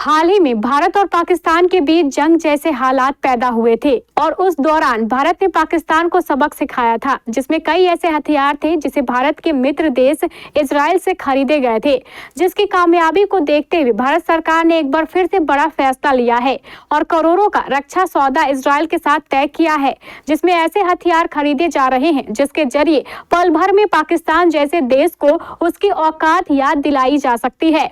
हाल ही में भारत और पाकिस्तान के बीच जंग जैसे हालात पैदा हुए थे और उस दौरान भारत ने पाकिस्तान को सबक सिखाया था, जिसमें कई ऐसे हथियार थे जिसे भारत के मित्र देश इजराइल से खरीदे गए थे। जिसकी कामयाबी को देखते हुए भारत सरकार ने एक बार फिर से बड़ा फैसला लिया है और करोड़ों का रक्षा सौदा इजराइल के साथ तय किया है, जिसमें ऐसे हथियार खरीदे जा रहे हैं जिसके जरिए पल भर में पाकिस्तान जैसे देश को उसकी औकात याद दिलाई जा सकती है।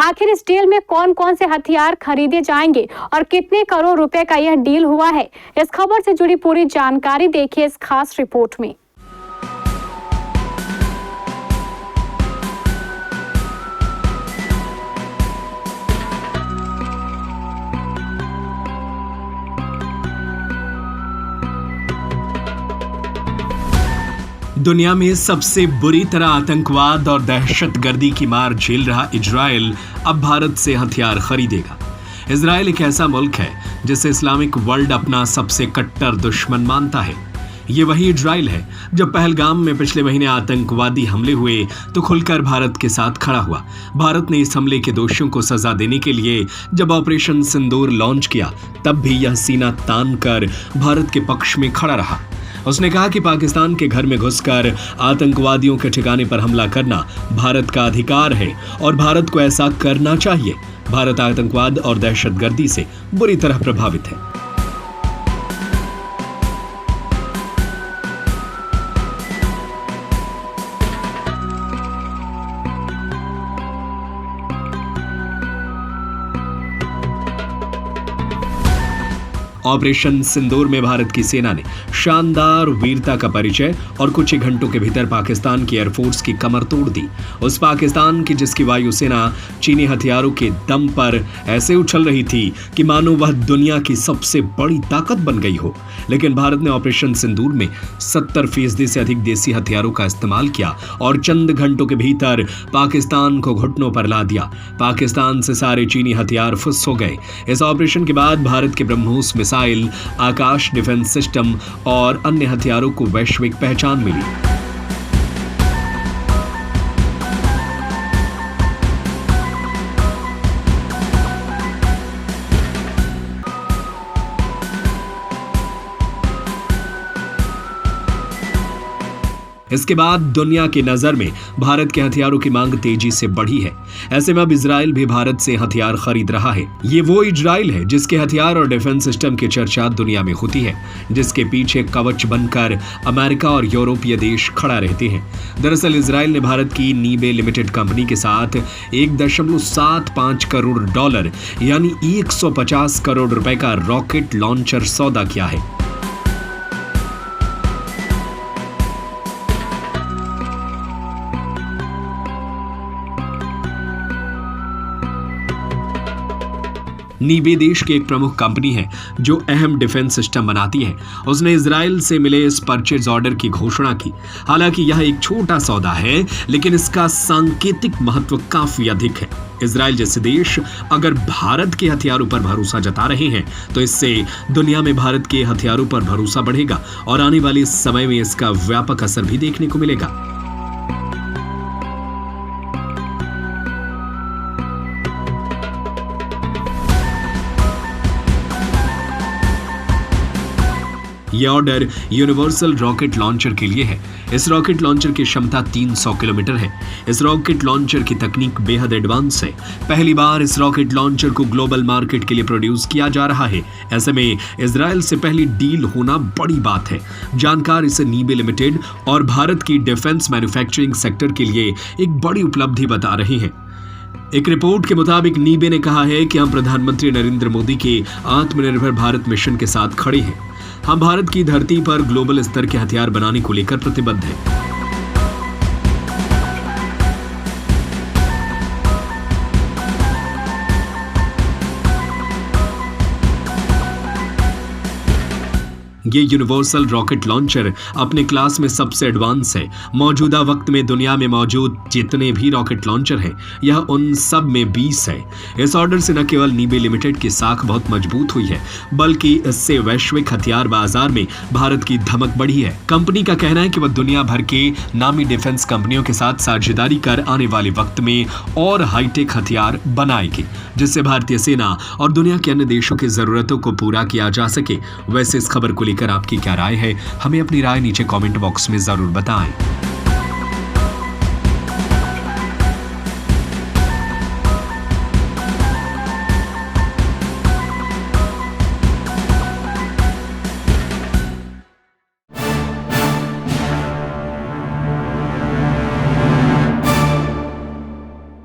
आखिर इस डील में कौन कौन से हथियार खरीदे जाएंगे और कितने करोड़ रुपए का यह डील हुआ है, इस खबर से जुड़ी पूरी जानकारी देखिए इस खास रिपोर्ट में। दुनिया में सबसे बुरी तरह आतंकवाद और दहशतगर्दी की मार झेल रहा इजराइल अब भारत से हथियार खरीदेगा। इजराइल एक ऐसा मुल्क है जिसे इस्लामिक वर्ल्ड अपना सबसे कट्टर दुश्मन मानता है। ये वही इजराइल है जब पहलगाम में पिछले महीने आतंकवादी हमले हुए तो खुलकर भारत के साथ खड़ा हुआ। भारत ने इस हमले के दोषियों को सजा देने के लिए जब ऑपरेशन सिंदूर लॉन्च किया तब भी यह सीना तान कर भारत के पक्ष में खड़ा रहा। उसने कहा कि पाकिस्तान के घर में घुसकर आतंकवादियों के ठिकाने पर हमला करना भारत का अधिकार है और भारत को ऐसा करना चाहिए। भारत आतंकवाद और दहशतगर्दी से बुरी तरह प्रभावित है। ऑपरेशन सिंदूर में भारत की सेना ने शानदार वीरता का परिचय और कुछ ही घंटों के भीतर पाकिस्तान की एयरफोर्स की कमर तोड़ दी। उस पाकिस्तान की जिसकी वायुसेना चीनी हथियारों के दम पर ऐसे उछल रही थी कि मानो वह दुनिया की सबसे बड़ी ताकत बन गई हो। लेकिन भारत ने ऑपरेशन सिंदूर में 70% से अधिक देसी हथियारों का इस्तेमाल किया और चंद घंटों के भीतर पाकिस्तान को घुटनों पर ला दिया। पाकिस्तान से सारे चीनी हथियार फुस हो गए। इस ऑपरेशन के बाद भारत के ब्रह्मोस मिसाइल, आकाश डिफेंस सिस्टम और अन्य हथियारों को वैश्विक पहचान मिली। इसके बाद दुनिया की नजर में भारत के हथियारों की मांग तेजी से बढ़ी है। ऐसे में अब इजराइल भी भारत से हथियार खरीद रहा है। ये वो इजराइल है जिसके हथियार और डिफेंस सिस्टम की चर्चा दुनिया में होती है, जिसके पीछे कवच बनकर अमेरिका और यूरोपीय देश खड़ा रहते हैं। दरअसल इजराइल ने भारत की नीबे लिमिटेड कंपनी के साथ 1.75 करोड़ डॉलर यानी 150 करोड़ रुपए का रॉकेट लॉन्चर सौदा किया है। नीबे देश की एक प्रमुख कंपनी है जो अहम डिफेंस सिस्टम बनाती है। उसने इजराइल से मिले इस परचेज ऑर्डर की घोषणा की। हालांकि यह एक छोटा सौदा है, लेकिन इसका सांकेतिक महत्व काफी अधिक है। इजराइल जैसे देश अगर भारत के हथियारों पर भरोसा जता रहे हैं तो इससे दुनिया में भारत के हथियारों पर भरोसा बढ़ेगा और आने वाले समय में इसका व्यापक असर भी देखने को मिलेगा। यह ऑर्डर यूनिवर्सल रॉकेट लॉन्चर के लिए है। इस रॉकेट लॉन्चर की क्षमता 300 किलोमीटर है। इस रॉकेट लॉन्चर की तकनीक बेहद एडवांस है। पहली बार इस रॉकेट लॉन्चर को ग्लोबल मार्केट के लिए प्रोड्यूस किया जा रहा है। ऐसे में इजराइल से पहली डील होना बड़ी बात है। जानकार इसे नीबे लिमिटेड और भारत की डिफेंस मैन्युफैक्चरिंग सेक्टर के लिए एक बड़ी उपलब्धि बता रहे हैं। एक रिपोर्ट के मुताबिक नीबे ने कहा है कि हम प्रधानमंत्री नरेंद्र मोदी के आत्मनिर्भर भारत मिशन के साथ खड़े हैं। हम भारत की धरती पर ग्लोबल स्तर के हथियार बनाने को लेकर प्रतिबद्ध हैं। ये यूनिवर्सल रॉकेट लॉन्चर अपने क्लास में सबसे एडवांस है। मौजूदा वक्त में दुनिया में मौजूद जितने भी रॉकेट लॉन्चर हैं, यह उन सब में 20 है। इस ऑर्डर से न केवल नीबे लिमिटेड की साख बहुत मजबूत हुई है, बल्कि इससे वैश्विक हथियार बाजार में भारत की धमक बढ़ी है। कंपनी का कहना है कि वह दुनिया भर के नामी डिफेंस कंपनियों के साथ साझेदारी कर आने वाले वक्त में और हाईटेक हथियार बनाएगी, जिससे भारतीय सेना और दुनिया के अन्य देशों की जरूरतों को पूरा किया जा सके। वैसे इस खबर को लेकर आपकी क्या राय है, हमें अपनी राय नीचे कमेंट बॉक्स में जरूर बताएं।